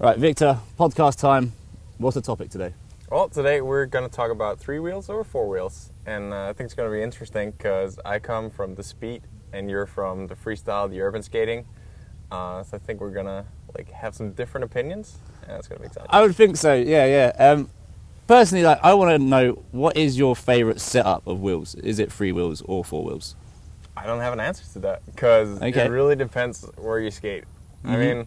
Right, Viktor, podcast time. What's the topic today? Well, today we're going to talk about 3 wheels over 4 wheels. And I think it's going to be interesting because I come from the speed and you're from the freestyle, the urban skating. So I think we're going to have some different opinions. And it's going to be exciting. I would think so, yeah. Personally, I want to know, what is your favourite setup of wheels? Is it 3 wheels or 4 wheels? I don't have an answer to that because it really depends where you skate. Mm-hmm. I mean,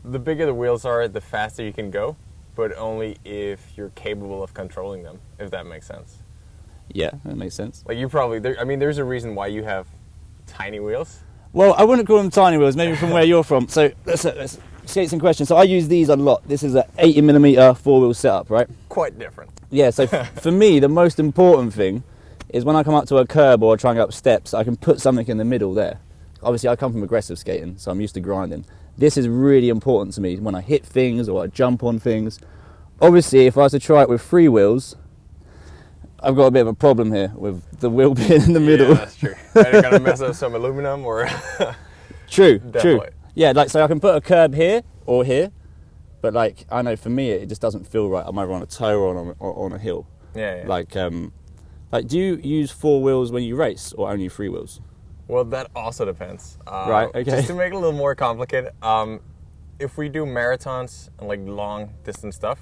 the bigger the wheels are, the faster you can go, but only if you're capable of controlling them, if that makes sense. Yeah, that makes sense. Like you probably, there's a reason why you have tiny wheels. Well, I wouldn't call them tiny wheels, maybe from where you're from. So let's skate some questions. So I use these a lot. This is an 80mm 4-wheel setup, right? Quite different. Yeah, so for me, the most important thing is when I come up to a curb or try and go up steps, I can put something in the middle there. Obviously, I come from aggressive skating, so I'm used to grinding. This is really important to me when I hit things or I jump on things. Obviously, if I was to try it with 3 wheels, I've got a bit of a problem here with the wheel being in the middle. Yeah, that's true. Are you going to mess up some aluminum or? True. Yeah, so I can put a curb here or here, but I know for me it just doesn't feel right. I'm either on a toe or on a hill. Yeah. Do you use 4 wheels when you race or only 3 wheels? Well, that also depends. Right, okay. Just to make it a little more complicated, if we do marathons and long distance stuff,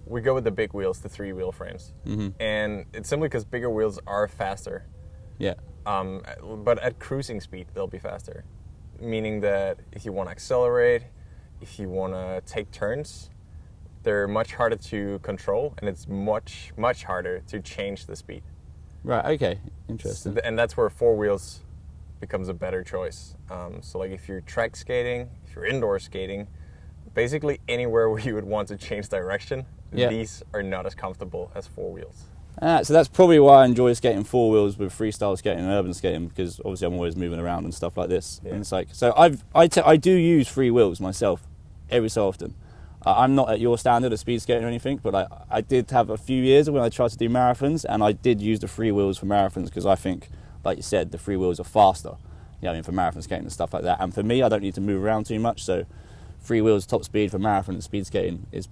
we go with the big wheels, the 3-wheel frames. And it's simply because bigger wheels are faster. Yeah. But at cruising speed, they'll be faster. Meaning that if you want to accelerate, if you want to take turns, they're much harder to control, and it's much, much harder to change the speed. Right, okay. Interesting. And that's where 4 wheels becomes a better choice. So if you're track skating, if you're indoor skating, basically anywhere where you would want to change direction, these are not as comfortable as 4 wheels. So that's probably why I enjoy skating 4 wheels with freestyle skating and urban skating, because obviously I'm always moving around and stuff like this. Yeah. And it's so I do use 3 wheels myself every so often. I'm not at your standard of speed skating or anything, but I did have a few years when I tried to do marathons, and I did use the 3 wheels for marathons because I think, like you said, the 3 wheels are faster. For marathon skating and stuff like that. And for me, I don't need to move around too much, so 3 wheels top speed for marathon and speed skating is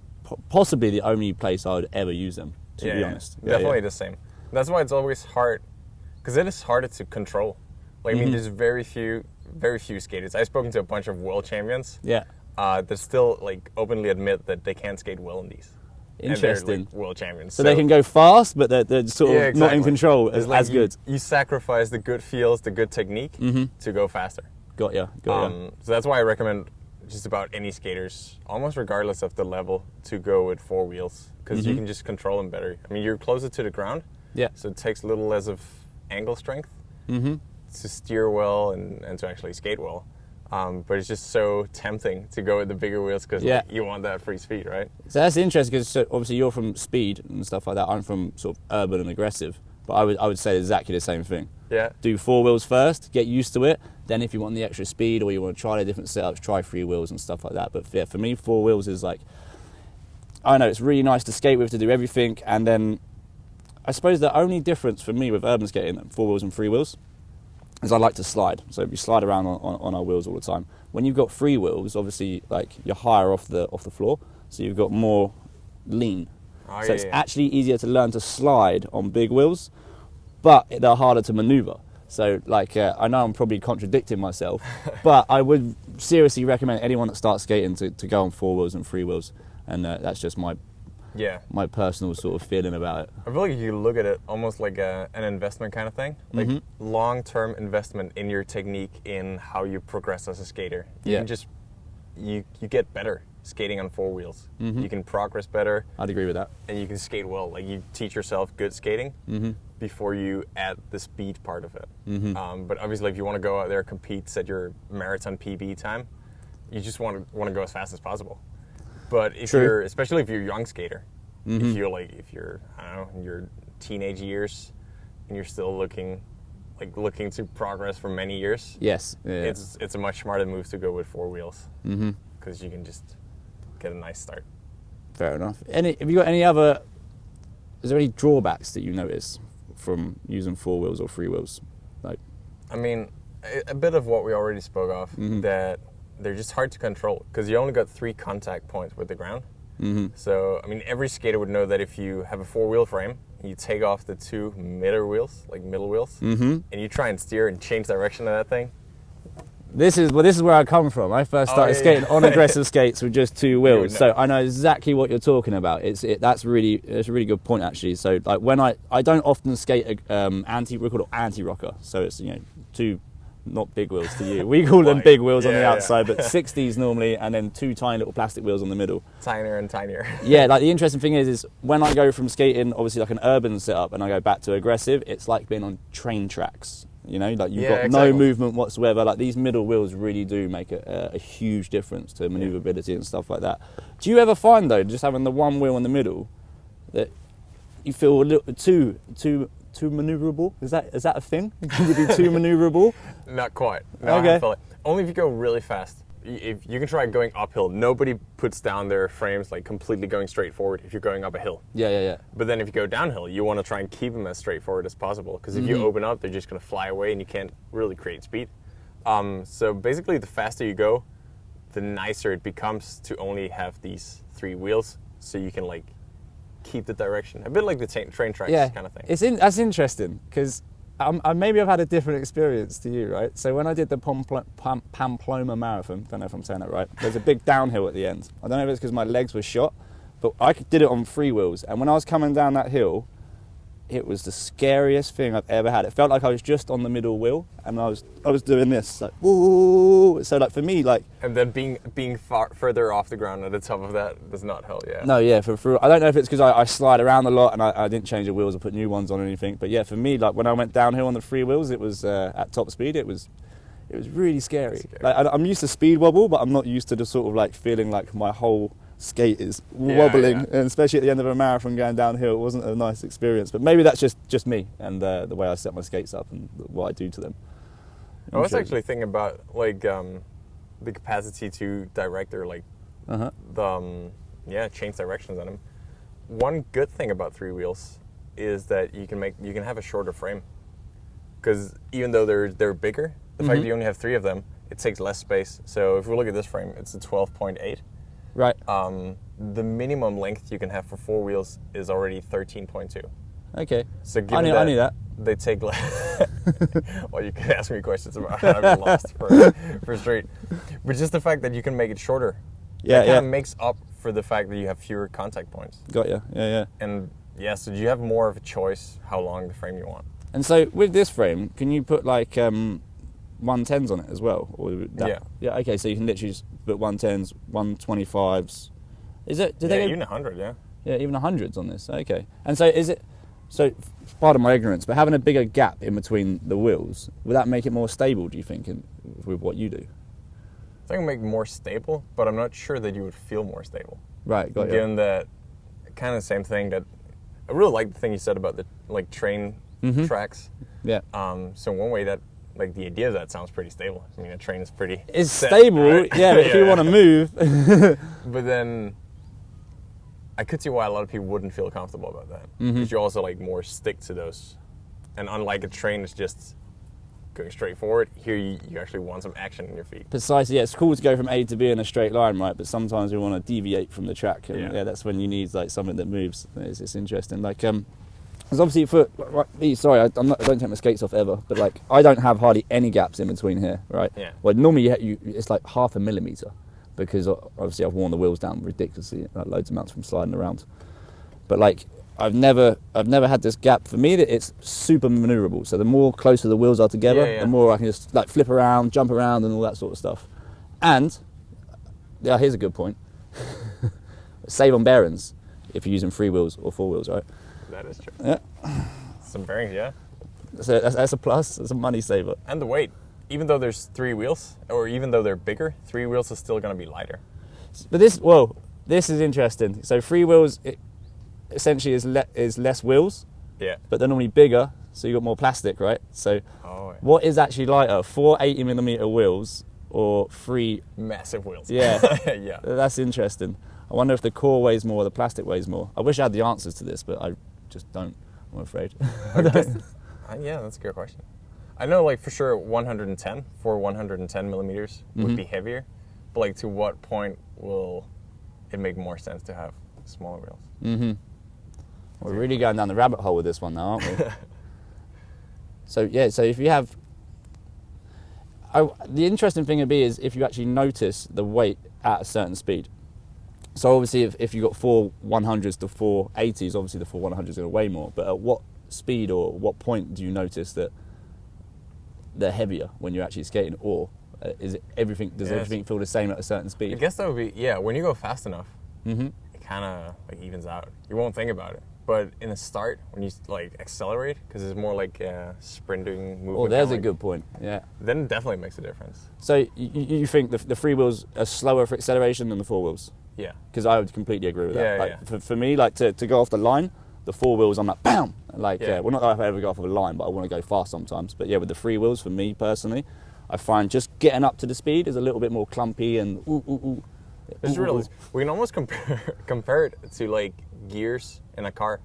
possibly the only place I would ever use them, to be honest. Definitely the same. That's why it's always hard, because it is harder to control. I mean, there's very few skaters. I've spoken to a bunch of world champions. Yeah. That still openly admit that they can't skate well in these. Interesting. And they're world champions. So they can go fast, but they're sort of not in control as good. You sacrifice the good feels, the good technique to go faster. Got ya. So that's why I recommend just about any skaters, almost regardless of the level, to go with 4 wheels, because you can just control them better. I mean, you're closer to the ground, so it takes a little less of angle strength to steer well and to actually skate well. But it's just so tempting to go with the bigger wheels because you want that free speed, right? So that's interesting because obviously you're from speed and stuff like that. I'm from sort of urban and aggressive, but I would say exactly the same thing. Yeah. Do 4 wheels first, get used to it. Then if you want the extra speed or you want to try the different setups, try 3 wheels and stuff like that. But yeah, for me, 4 wheels is I know it's really nice to skate with, to do everything. And then I suppose the only difference for me with urban skating, 4 wheels and 3 wheels, is I like to slide. So we slide around on our wheels all the time. When you've got 3 wheels, obviously you're higher off the floor, so you've got more lean. It's actually easier to learn to slide on big wheels, but they're harder to maneuver. So I know I'm probably contradicting myself, but I would seriously recommend anyone that starts skating to go on 4 wheels and 3 wheels, and that's just my personal sort of feeling about it. I feel like you look at it almost like an investment kind of thing, long-term investment in your technique, in how you progress as a skater. You can just you get better skating on 4 wheels. You can progress better. I'd agree with that. And you can skate well. You teach yourself good skating before you add the speed part of it. But obviously, if you want to go out there and compete, set your marathon PB time, you just want to go as fast as possible. But especially if you're a young skater, if you're I don't know, in your teenage years, and you're still looking to progress for many years, it's a much smarter move to go with 4 wheels because you can just get a nice start. Fair enough. Have you got any other? Is there any drawbacks that you notice from using 4 wheels or 3 wheels? I mean, a bit of what we already spoke of, that they're just hard to control because you only got 3 contact points with the ground. Mm-hmm. So, I mean, every skater would know that if you have a 4-wheel frame, you take off the 2 middle wheels, Mm-hmm. and you try and steer and change direction of that thing. This is where I come from. I first started skating on aggressive skates with just 2 wheels, so I know exactly what you're talking about. It's a really good point actually. So like when I don't often skate we call it anti-rocker. So it's 2 not big wheels to you. We call them big wheels on the outside, but 60s normally, and then 2 tiny little plastic wheels on the middle. Tinier and tinier. Yeah, like the interesting thing is when I go from skating, obviously like an urban setup, and I go back to aggressive, it's like being on train tracks. Like you've got no movement whatsoever. Like these middle wheels really do make a huge difference to maneuverability and stuff like that. Do you ever find though, just having the 1 wheel in the middle, that you feel a little too maneuverable? Is that a thing? Can you be too maneuverable? Not quite. No, okay. I feel it. Only if you go really fast. If you can try going uphill, nobody puts down their frames like completely going straight forward if you're going up a hill. Yeah. But then if you go downhill, you want to try and keep them as straightforward as possible because if you open up, they're just going to fly away and you can't really create speed. So basically, the faster you go, the nicer it becomes to only have these 3 wheels, so you can like keep the direction. A bit like the train tracks kind of thing. That's interesting because maybe I've had a different experience to you, right? So when I did the Pamplona Marathon, don't know if I'm saying that right, there's a big downhill at the end. I don't know if it's because my legs were shot, but I did it on 3 wheels. And when I was coming down that hill, it was the scariest thing I've ever had. It felt like I was just on the middle wheel, and I was doing this, like, woo. So like for me, like... And then being further off the ground at the top of that does not help, yeah. No, yeah, for I don't know if it's because I slide around a lot and I didn't change the wheels or put new ones on or anything, but yeah, for me, like when I went downhill on the 3 wheels, it was at top speed, it was really scary. Like I'm used to speed wobble, but I'm not used to the sort of like feeling like my whole skate is wobbling, and especially at the end of a marathon going downhill, it wasn't a nice experience. But maybe that's just me and the way I set my skates up and what I do to them. I was actually thinking about like the capacity to direct or like change directions on them. One good thing about 3 wheels is that you can have a shorter frame because even though they're bigger, the fact that you only have 3 of them, it takes less space. So if we look at this frame, it's a 12.8. Right. The minimum length you can have for 4 wheels is already 13.2. Okay. So I knew that. They take less. Well, you can ask me questions about how I've been lost for straight. But just the fact that you can make it shorter, it kind of makes up for the fact that you have fewer contact points. Got you. Yeah. And so you have more of a choice how long the frame you want. And so with this frame, can you put like 110s on it as well? Or Yeah. Yeah. Okay. So you can literally just put 110s, 125s. Is it? Even 100? Yeah. Yeah, even 100s on this. Okay. And so is it? So, pardon my ignorance, but having a bigger gap in between the wheels, would that make it more stable, do you think, with what you do? I think it would make it more stable, but I'm not sure that you would feel more stable. Right, got you. Given that kind of the same thing that... I really like the thing you said about the like train tracks. Yeah. So one way that, like the idea of that sounds pretty stable. I mean, a train is pretty... It's set, stable, right? yeah, but if you want to move... But then... I could see why a lot of people wouldn't feel comfortable about that. Because you also like more stick to those. And unlike a train, it's just going straight forward. Here you actually want some action in your feet. Precisely, yeah. It's cool to go from A to B in a straight line, right? But sometimes we want to deviate from the track. And that's when you need like something that moves. It's interesting. Like, because obviously sorry, I don't take my skates off ever, but like I don't have hardly any gaps in between here, right? Yeah. Well, normally it's like 0.5 millimeter. Because obviously I've worn the wheels down ridiculously, like loads of amounts from sliding around. But like I've never had this gap. For me, that it's super maneuverable. So the more closer the wheels are together, the more I can just like flip around, jump around, and all that sort of stuff. And here's a good point: save on bearings if you're using 3 wheels or 4 wheels, right? That is true. Yeah. Some bearings, yeah. So that's a plus. It's a money saver. And the weight. Even though there's 3 wheels, or even though they're bigger, 3 wheels is still going to be lighter. But this is interesting. So 3 wheels essentially is less wheels. Yeah. But they're normally bigger, so you got more plastic, right? So what is actually lighter, 4 80mm wheels or 3 massive wheels? Yeah. Yeah. That's interesting. I wonder if the core weighs more or the plastic weighs more. I wish I had the answers to this, but I just don't, I'm afraid. Yeah, that's a good question. I know, like, for sure, 110 millimeters would be heavier. But like, to what point will it make more sense to have smaller wheels? Mm-hmm. We're really going down the rabbit hole with this one now, aren't we? So if you have... the interesting thing would be is if you actually notice the weight at a certain speed. So obviously if you've got 4 100s to 4 80s, obviously the 4 100s are going to weigh more. But at what speed or what point do you notice that they're heavier when you're actually skating? Or does everything feel the same at a certain speed? I guess that would be, when you go fast enough, Mm-hmm. it kind of like evens out. You won't think about it. But in the start, when you like accelerate, because it's more like sprinting movement. Oh, there's a good point. Yeah. Then it definitely makes a difference. So you think the free wheels are slower for acceleration than the 4 wheels? Yeah. Because I would completely agree with that. Yeah, like, For me, like to go off the line, the 4 wheels, I'm like, bam! Like, well, not that I ever go off of a line, but I want to go fast sometimes. But yeah, with the 3 wheels, for me personally, I find just getting up to the speed is a little bit more clumpy and ooh. It's really, we can almost compare it to like gears in a car.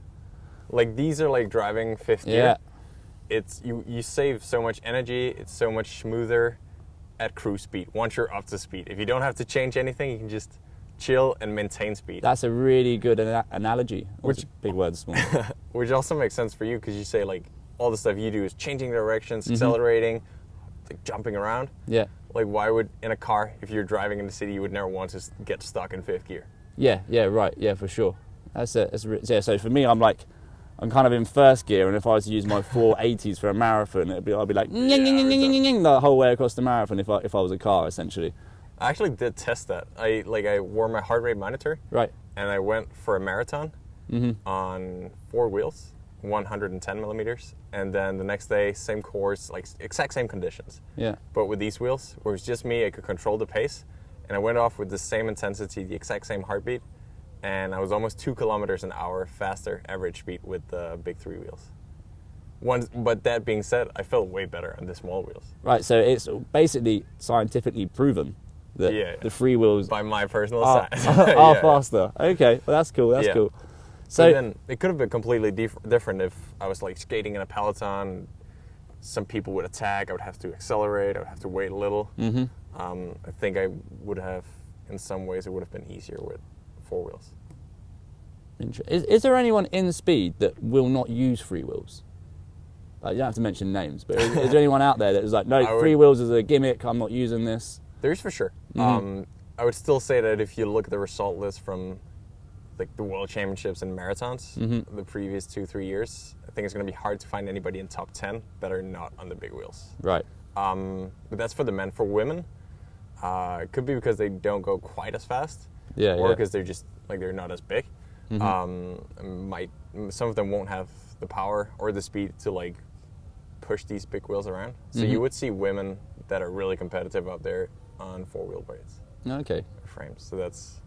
Like, these are like driving 5th gear. It's you save so much energy. It's so much smoother at cruise speed once you're up to speed. If you don't have to change anything, you can just chill and maintain speed. That's a really good analogy. Which big words. Which also makes sense for you, because you say like all the stuff you do is changing directions, accelerating, like jumping around. Yeah. Like, why would in a car, if you're driving in the city, you would never want to get stuck in 5th gear? Yeah, right. Yeah, for sure. So for me, I'm kind of in 1st gear, and if I was to use my 480s for a marathon, I'd be like the whole way across the marathon if I was a car, essentially. I actually did test that. I wore my heart rate monitor. Right. And I went for a marathon on 4 wheels, 110 millimeters. And then the next day, same course, like exact same conditions. Yeah. But with these wheels, where it was just me, I could control the pace. And I went off with the same intensity, the exact same heartbeat. And I was almost 2 kilometers an hour faster average speed with the big 3 wheels. But that being said, I felt way better on the small wheels. Right, so it's basically scientifically proven that the 3 wheels by my personal are science faster. Okay, well that's cool. That's cool. So then it could have been completely different if I was like skating in a peloton. Some people would attack. I would have to accelerate. I would have to wait a little. Mm-hmm. I think I would have, in some ways, it would have been easier with 4 wheels. Is there anyone in speed that will not use 3 wheels? You don't have to mention names, but is there anyone out there that is like, no, 3 wheels is a gimmick, I'm not using this? There's for sure. Mm-hmm. I would still say that if you look at the result list from like the World Championships and marathons, the previous 2-3 years, I think it's going to be hard to find anybody in top 10 that are not on the big wheels. Right. But that's for the men. For women, it could be because they don't go quite as fast, or because they're just like they're not as big. Mm-hmm. Some of them won't have the power or the speed to like push these big wheels around. So you would see women that are really competitive out there on 4-wheel blades. Okay. Frames. So that's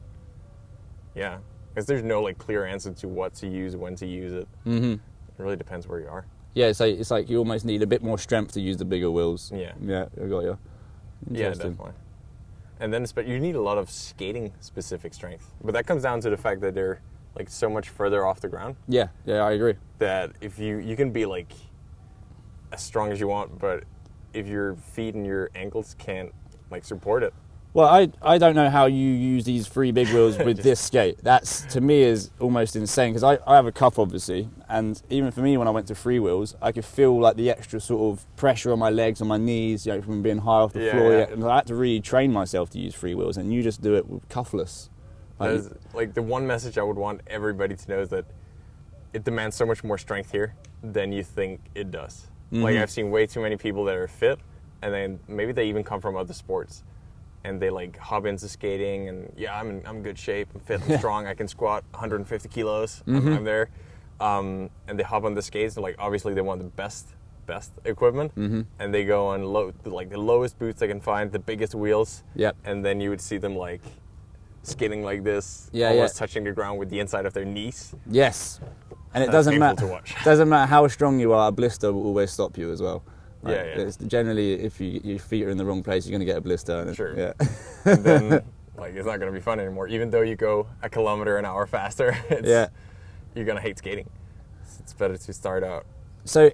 because there's no like clear answer to what to use, when to use it. Mm-hmm. It really depends where you are. Yeah, so it's like you almost need a bit more strength to use the bigger wheels. Yeah, I got you. Yeah, definitely. And then you need a lot of skating specific strength, but that comes down to the fact that they're like so much further off the ground. Yeah, I agree. That if you can be like as strong as you want, but if your feet and your ankles can't like support it. Well, I don't know how you use these 3 big wheels with this skate. That's, to me, is almost insane, because I have a cup, obviously, and even for me, when I went to 3 wheels, I could feel like the extra sort of pressure on my legs, on my knees, from being high off the floor. Yeah. And I had to really train myself to use 3 wheels, and you just do it with cuffless. Like the one message I would want everybody to know is that it demands so much more strength here than you think it does. Mm-hmm. Like, I've seen way too many people that are fit, and then maybe they even come from other sports, and they like hop into skating, and I'm in good shape, I'm fit, I'm strong, I can squat 150 kilos, I'm there, and they hop on the skates, and like obviously they want the best equipment, and they go on the lowest boots they can find, the biggest wheels, and then you would see them like skating like this, almost touching the ground with the inside of their knees. Yes, and it doesn't matter. Doesn't matter how strong you are, a blister will always stop you as well. Like, it's generally, if your feet are in the wrong place, you're going to get a blister. Sure. Yeah. And then, like, it's not going to be fun anymore. Even though you go a kilometer an hour faster, you're going to hate skating. It's better to start out. So,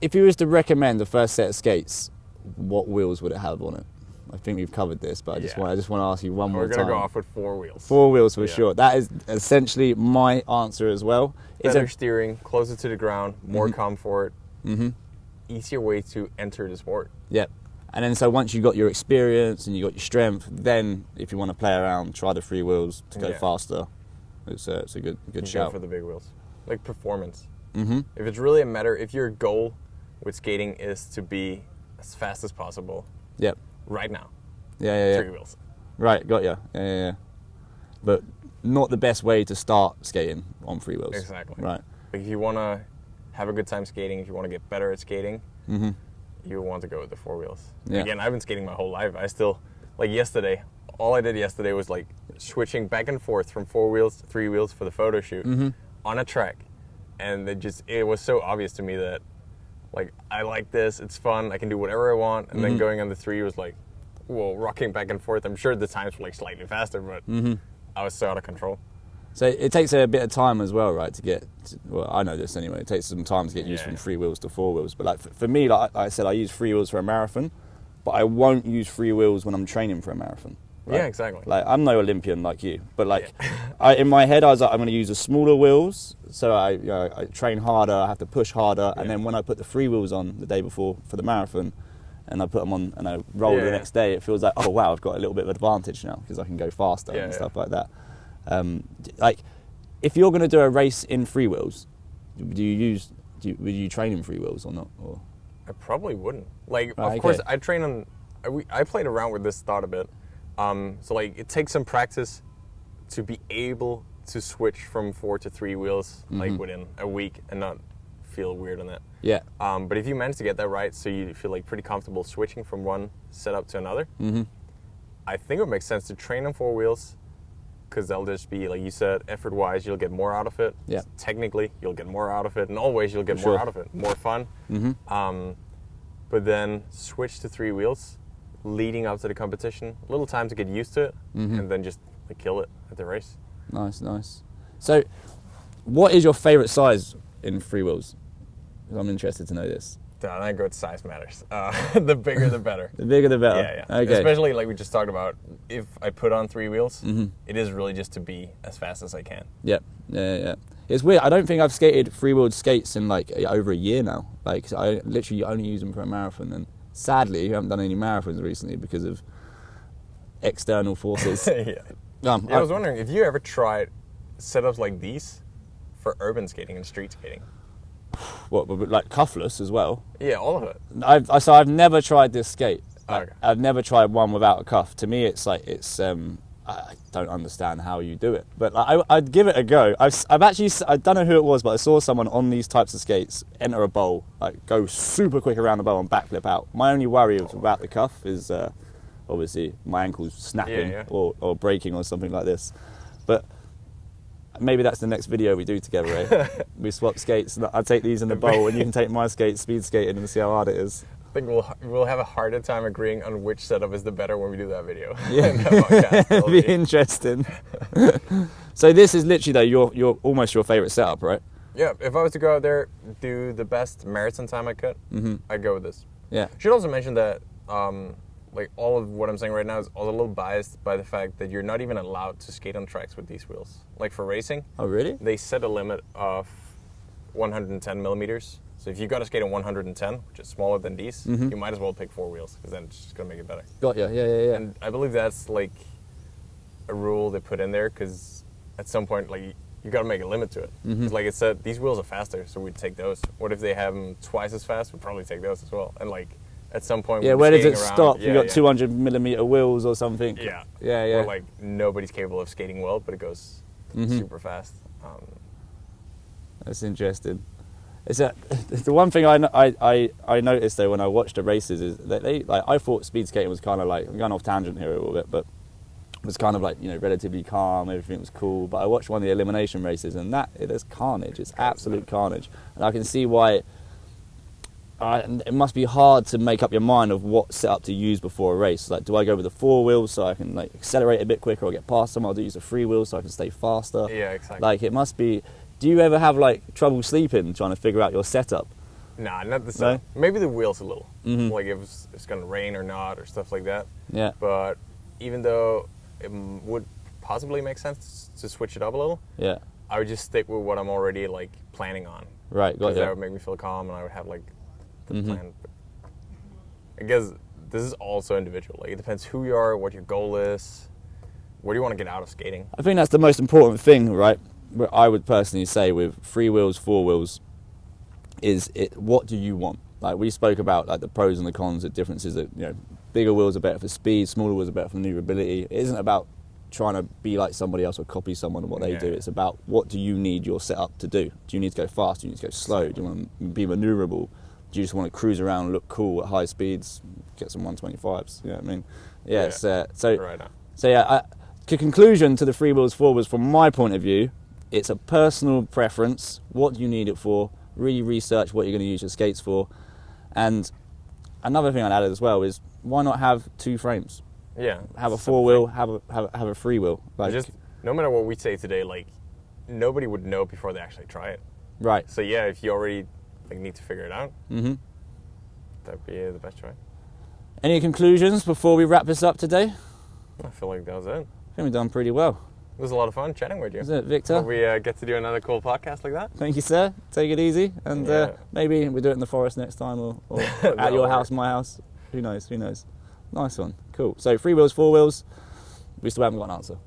if you was to recommend the first set of skates, what wheels would it have on it? I think we've covered this, but I just want to ask you one more time. We're gonna go off with 4 wheels. 4 wheels for sure. That is essentially my answer as well. Better steering, closer to the ground, more comfort, easier way to enter the sport. Yep. And then so once you got your experience and you got your strength, then if you want to play around, try the 3 wheels to go faster. It's a good shout. Go for the big wheels, like performance. If it's really a matter, if your goal with skating is to be as fast as possible. Yep. Right now. Yeah. 3 wheels. Right, got ya. Yeah. But not the best way to start skating on 3 wheels. Exactly. Right. Like if you want to have a good time skating, if you want to get better at skating, you want to go with the 4 wheels. Yeah. Again, I've been skating my whole life. I still, like yesterday, all I did yesterday was like switching back and forth from 4 wheels to 3 wheels for the photo shoot on a track. And it was so obvious to me that, like, I like this, it's fun, I can do whatever I want. And then going on the 3 was like, whoa, rocking back and forth. I'm sure the times were like slightly faster, but I was so out of control. So it takes a bit of time as well, right, well, I know this anyway, it takes some time to get used from 3 wheels to 4 wheels. But like for me, like I said, I use 3 wheels for a marathon, but I won't use 3 wheels when I'm training for a marathon. Right? Yeah, exactly. Like I'm no Olympian like you, but like in my head I was like, I'm going to use the smaller wheels, so I train harder, I have to push harder, and then when I put the 3 wheels on the day before for the marathon, and I put them on and I roll the next day, it feels like, oh wow, I've got a little bit of advantage now because I can go faster and stuff like that. Like, if you're going to do a race in 3 wheels, would you train in 3 wheels or not? Or? I probably wouldn't. Like, of course, I train on. I played around with this thought a bit. So like, it takes some practice to be able to switch from 4 to 3 wheels like within a week and not feel weird on that. Yeah. But if you manage to get that right, so you feel like pretty comfortable switching from one setup to another, I think it would make sense to train on 4 wheels. Because they'll just be, like you said, effort-wise, you'll get more out of it. Yeah. Technically, you'll get more out of it. In all ways, you'll get more out of it. More fun. But then switch to 3 wheels, leading up to the competition. A little time to get used to it, and then just like, kill it at the race. Nice. So, what is your favorite size in 3 wheels? I'm interested to know this. I go with size matters. The bigger, the better. The bigger, the better. Yeah. Okay. Especially like we just talked about, if I put on 3 wheels, it is really just to be as fast as I can. Yeah. It's weird. I don't think I've skated 3-wheeled skates in like over a year now. Like I literally only use them for a marathon, and sadly, I haven't done any marathons recently because of external forces. I was wondering if you ever tried setups like these for urban skating and street skating. What, like cuffless as well? Yeah, all of it. I've never tried this skate. Okay. I've never tried one without a cuff. To me, it's like I don't understand how you do it, but like, I'd give it a go. I've actually, I don't know who it was, but I saw someone on these types of skates enter a bowl, like go super quick around the bowl and backflip out. My only worry about the cuff is obviously my ankle's snapping or breaking or something like this, but. Maybe that's the next video we do together, eh? We swap skates. I take these in the bowl, and you can take my skates, speed skating, and see how hard it is. I think we'll have a harder time agreeing on which setup is the better when we do that video. Yeah, it'll be interesting. So this is literally though your almost your favorite setup, right? Yeah. If I was to go out there, do the best marathon time I could, I'd go with this. Yeah. Should also mention that. Like all of what I'm saying right now is also a little biased by the fact that you're not even allowed to skate on tracks with these wheels. Like for racing. Oh, really? They set a limit of 110 millimeters. So if you got to skate on 110, which is smaller than these, you might as well pick 4 wheels because then it's just going to make it better. Got ya, yeah. And I believe that's like a rule they put in there because at some point, like you got to make a limit to it. Because like it said, these wheels are faster, so we'd take those. What if they have them twice as fast? We'd probably take those as well. And like, at some point, where does it stop? You got 200 millimeter wheels or something. Yeah. Or like nobody's capable of skating well, but it goes super fast. That's interesting. It's the one thing I noticed though when I watched the races is that I thought speed skating was kind of like, I'm going off tangent here a little bit, but it was kind of like relatively calm. Everything was cool. But I watched one of the elimination races, and it is carnage. It's absolute carnage, and I can see why. It must be hard to make up your mind of what setup to use before a race. Like, do I go with the 4 wheels so I can like accelerate a bit quicker or get past them? Or do I use the 3 wheels so I can stay faster? Yeah, exactly. Like, it must be. Do you ever have like trouble sleeping trying to figure out your setup? Nah, not the setup. No? Maybe the wheels a little. Mhm. Like if it's going to rain or not or stuff like that. Yeah. But even though it would possibly make sense to switch it up a little, Yeah. I would just stick with what I'm already like planning on. Right. Got Because that you. would make me feel calm, and I would have like the Mhm. plan. But I guess this is also individual. Like it depends who you are, what your goal is, what do you want to get out of skating. I think that's the most important thing, right? What I would personally say with 3 wheels, 4 wheels, is it. What do you want? Like we spoke about, like the pros and the cons, the differences. That bigger wheels are better for speed, smaller wheels are better for maneuverability. It isn't about trying to be like somebody else or copy someone and what they do. It's about what do you need your setup to do. Do you need to go fast? Do you need to go slow? Do you want to be maneuverable? Do you just want to cruise around, look cool at high speeds, get some 125s? You know what I mean? Yeah. So Right on. So yeah, the conclusion to the 3 wheels, 4 wheels, from my point of view, it's a personal preference. What do you need it for? Really research what you're going to use your skates for. And another thing I'd add as well is why not have 2 frames? Yeah. Have a 4 wheel, have a 3 wheel. Like, Just no matter what we say today, like nobody would know before they actually try it. right. So yeah, if you already like need to figure it out, Mm-hmm. that'd be the best choice. Any conclusions before we wrap this up today? I feel like that was it. I think we've done pretty well. It was a lot of fun chatting with you. Is it, Victor? Hope we get to do another cool podcast like that. Thank you, sir. Take it easy. And Yeah. maybe we'll do it in the forest next time or at your house, my house. Who knows? Who knows? Nice one. Cool. So 3 wheels, 4 wheels. We still haven't got an answer.